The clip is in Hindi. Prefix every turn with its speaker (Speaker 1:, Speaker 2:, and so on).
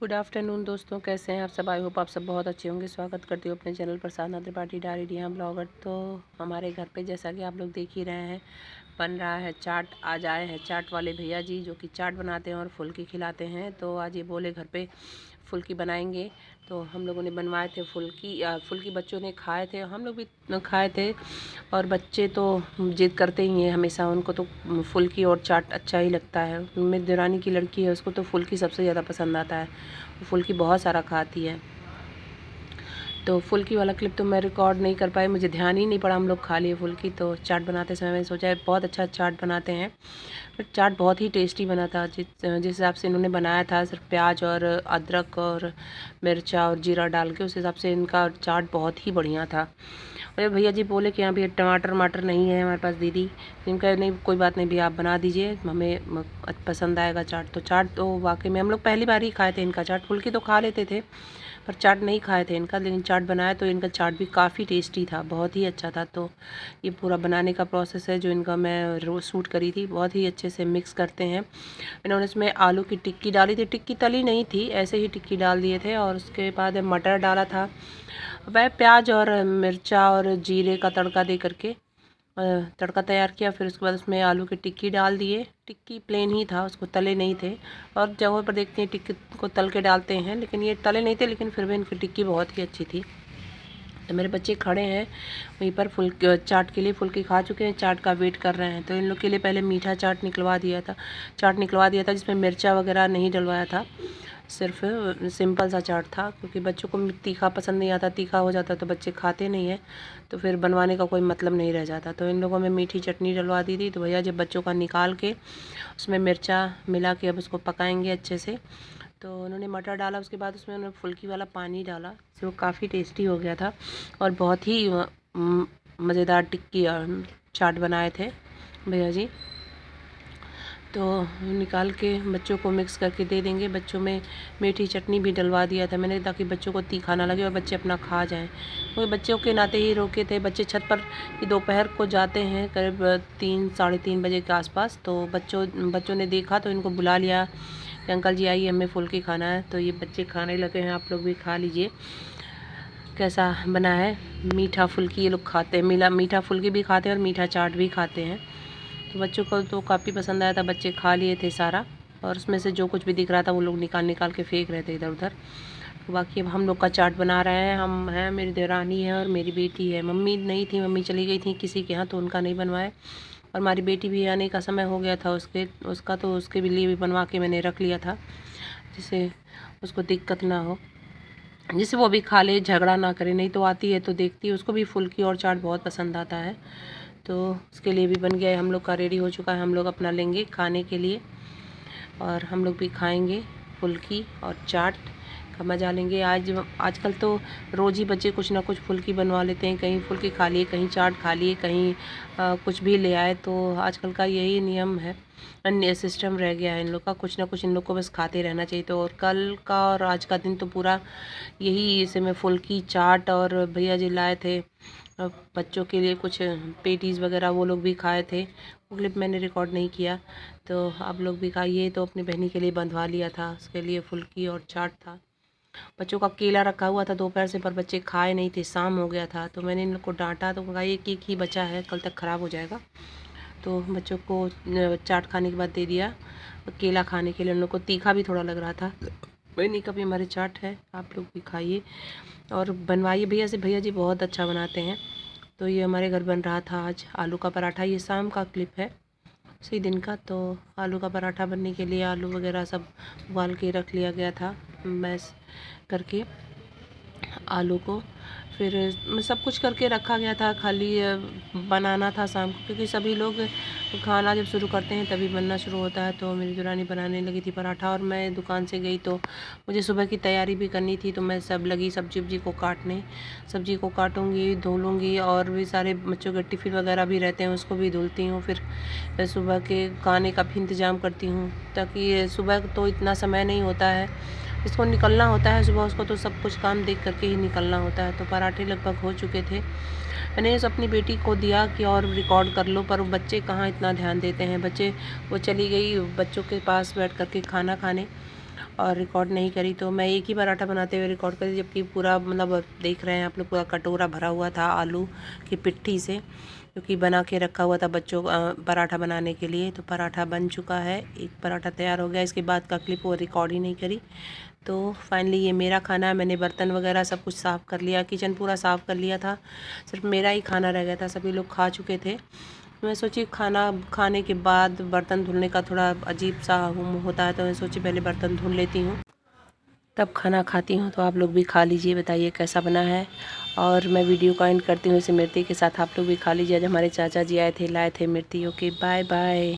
Speaker 1: गुड आफ्टरनून दोस्तों, कैसे हैं आप सब। आई होप आप सब बहुत अच्छे होंगे। स्वागत करती हूँ अपने चैनल प्रसाद त्रिपाठी डायरी यहाँ ब्लॉगर। तो हमारे घर पे जैसा कि आप लोग देख ही रहे हैं, बन रहा है चाट। आज आए हैं चाट वाले भैया जी, जो कि चाट बनाते हैं और फुल्की खिलाते हैं। तो आज ये बोले घर पे फुल्की बनाएंगे, तो हम लोगों ने बनवाए थे फुल्की बच्चों ने खाए थे, हम लोग भी खाए थे। और बच्चे तो जिद करते ही हैं हमेशा, उनको तो फुल्की और चाट अच्छा ही लगता है। मेरी देरानी की लड़की है, उसको तो फुल्की सबसे ज़्यादा पसंद आता है, वो फुल्की बहुत सारा खाती है। तो फुल्की वाला क्लिप तो मैं रिकॉर्ड नहीं कर पाई, मुझे ध्यान ही नहीं पड़ा। हम लोग खा लिए फुल्की। तो चाट बनाते समय मैंने सोचा है बहुत अच्छा चाट बनाते हैं। बट चाट बहुत ही टेस्टी बना था। जिस हिसाब से इन्होंने बनाया था, सिर्फ प्याज और अदरक और मिर्चा और जीरा डाल के, उस हिसाब से इनका चाट बहुत ही बढ़िया था। अरे भैया जी बोले कि यहाँ भी टमाटर नहीं है हमारे पास दीदी। इनका नहीं, कोई बात नहीं भी, आप बना दीजिए, हमें पसंद आएगा चाट। तो चाट तो वाकई में हम लोग पहली बार ही खाए थे इनका चाट। फुल्की तो खा लेते थे पर चाट नहीं खाए थे इनका, लेकिन चाट बनाया तो इनका चाट भी काफ़ी टेस्टी था, बहुत ही अच्छा था। तो ये पूरा बनाने का प्रोसेस है जो इनका मैं रोज़ शूट करी थी। बहुत ही अच्छे से मिक्स करते हैं। इन्होंने इसमें आलू की टिक्की डाली थी, टिक्की तली नहीं थी, ऐसे ही टिक्की डाल दिए थे। और उसके बाद मटर डाला था, वह प्याज और मिर्चा और जीरे का तड़का दे करके तड़का तैयार किया। फिर उसके बाद उसमें आलू की टिक्की डाल दिए। टिक्की प्लेन ही था, उसको तले नहीं थे। और जगहों पर देखते हैं टिक्की को तल के डालते हैं, लेकिन ये तले नहीं थे, लेकिन फिर भी इनकी टिक्की बहुत ही अच्छी थी। तो मेरे बच्चे खड़े हैं वहीं पर, चाट के लिए फुल्की खा चुके हैं, चाट का वेट कर रहे हैं। तो इन लोग के लिए पहले मीठा चाट निकलवा दिया था, जिसमें मिर्चा वगैरह नहीं डलवाया था, सिर्फ सिंपल सा चाट था। क्योंकि बच्चों को तीखा पसंद नहीं आता, तीखा हो जाता तो बच्चे खाते नहीं हैं, तो फिर बनवाने का कोई मतलब नहीं रह जाता। तो इन लोगों में मीठी चटनी डलवा दी थी। तो भैया जब बच्चों का निकाल के उसमें मिर्चा मिला के अब उसको पकाएंगे अच्छे से। तो उन्होंने मटर डाला, उसके बाद उसमें उन्होंने फुल्की वाला पानी डाला, तो वो काफ़ी टेस्टी हो गया था। और बहुत ही मज़ेदार टिक्की और चाट बनाए थे भैया जी। तो निकाल के बच्चों को मिक्स करके दे देंगे। बच्चों में मीठी चटनी भी डलवा दिया था मैंने, ताकि बच्चों को तीखा ना लगे और बच्चे अपना खा जाएं। वो बच्चों के नाते ही रोके थे। बच्चे छत पर दोपहर को जाते हैं करीब 3 साढ़े 3 बजे के आसपास। तो बच्चों ने देखा तो इनको बुला लिया कि अंकल जी आइए, हमें फुल्की खाना है। तो ये बच्चे खाने लगे हैं, आप लोग भी खा लीजिए। कैसा बना है मीठा फुल्की, ये लोग खाते हैं, मीठा फुल्की भी खाते हैं और मीठा चाट भी खाते हैं। तो बच्चों को तो काफ़ी पसंद आया था, बच्चे खा लिए थे सारा। और उसमें से जो कुछ भी दिख रहा था वो लोग निकाल के फेंक रहे थे इधर उधर। तो बाकी अब हम लोग का चाट बना रहे हैं। हम हैं, मेरी देरानी है और मेरी बेटी है। मम्मी नहीं थी, मम्मी चली गई थी किसी के यहाँ, तो उनका नहीं बनवाए। और हमारी बेटी भी आने का समय हो गया था उसका, तो उसके लिए भी बनवा के मैंने रख लिया था, जिससे उसको दिक्कत ना हो, जिससे वो भी खा ले, झगड़ा ना करे। नहीं तो आती है तो देखती है, उसको भी फुल्की और चाट बहुत पसंद आता है। तो उसके लिए भी बन गया है, हम लोग का रेडी हो चुका है। हम लोग अपना लेंगे खाने के लिए और हम लोग भी खाएंगे फुल्की और चाट का मज़ा लेंगे। आजकल तो रोज़ ही बच्चे कुछ ना कुछ फुल्की बनवा लेते हैं, कहीं फुल्की खा लिए, कहीं चाट खा लिए, कहीं कुछ भी ले आए। तो आजकल का यही नियम है, अन्य सिस्टम रह गया है इन लोग का। कुछ ना कुछ इन लोग को बस खाते रहना चाहिए। तो और कल का और आज का दिन तो पूरा यही इसे में फुल्की चाट, और भैया जी लाए थे बच्चों के लिए कुछ पेटीज़ वगैरह, वो लोग भी खाए थे। वो क्लिप मैंने रिकॉर्ड नहीं किया। तो आप लोग भी खाइए। तो अपनी बहनी के लिए बंधवा लिया था, उसके लिए फुल्की और चाट था। बच्चों का केला रखा हुआ था दोपहर से, पर बच्चे खाए नहीं थे, शाम हो गया था। तो मैंने इन लोग को डांटा, तो कहा एक ही बचा है, कल तक ख़राब हो जाएगा। तो बच्चों को चाट खाने के बाद दे दिया केला खाने के लिए। उन लोग को तीखा भी थोड़ा लग रहा था। बहनी का भी हमारे चाट है, आप लोग भी खाइए और बनवाइए भैया से। भैया जी बहुत अच्छा बनाते हैं। तो ये हमारे घर बन रहा था आज आलू का पराठा। ये शाम का क्लिप है, उसी दिन का। तो आलू का पराठा बनने के लिए आलू वगैरह सब उबाल के रख लिया गया था, मैश करके आलू को। फिर सब कुछ करके रखा गया था, खाली बनाना था शाम को, क्योंकि सभी लोग खाना जब शुरू करते हैं तभी बनना शुरू होता है। तो मेरी दुरानी बनाने लगी थी पराठा और मैं दुकान से गई, तो मुझे सुबह की तैयारी भी करनी थी। तो मैं सब लगी सब्जी वब्जी को काटने, सब्जी को काटूँगी, धो लूँगी, और भी सारे बच्चों के टिफ़िन वगैरह भी रहते हैं, उसको भी धुलती हूँ। फिर सुबह के खाने का भी इंतज़ाम करती हूँ, ताकि सुबह तो इतना समय नहीं होता है, इसको निकलना होता है सुबह, उसको तो सब कुछ काम देख करके ही निकलना होता है। तो पराठे लगभग हो चुके थे। मैंने अपनी बेटी को दिया कि और रिकॉर्ड कर लो, पर बच्चे कहाँ इतना ध्यान देते हैं। वो चली गई बच्चों के पास बैठ करके खाना खाने, और रिकॉर्ड नहीं करी। तो मैं एक ही पराठा बनाते हुए रिकॉर्ड करी, जबकि पूरा मतलब देख रहे हैं आप लोग, पूरा कटोरा भरा हुआ था आलू की पिट्ठी से, क्योंकि बना के रखा हुआ था बच्चों पराठा बनाने के लिए। तो पराठा बन चुका है, एक पराठा तैयार हो गया। इसके बाद का क्लिप वो रिकॉर्ड ही नहीं करी। तो फाइनली ये मेरा खाना है। मैंने बर्तन वगैरह सब कुछ साफ़ कर लिया, किचन पूरा साफ़ कर लिया था, सिर्फ मेरा ही खाना रह गया था। सभी लोग खा चुके थे। मैं सोची खाना खाने के बाद बर्तन धुलने का थोड़ा अजीब सा होता है, तो मैं सोची पहले बर्तन धुल लेती हूँ, तब खाना खाती हूँ। तो आप लोग भी खा लीजिए, बताइए कैसा बना है। और मैं वीडियो को एंड करती हूँ इसे मिर्ती के साथ। आप लोग भी खा लीजिए। आज हमारे चाचा जी आए थे, लाए थे मिर्ती। Okay, bye bye.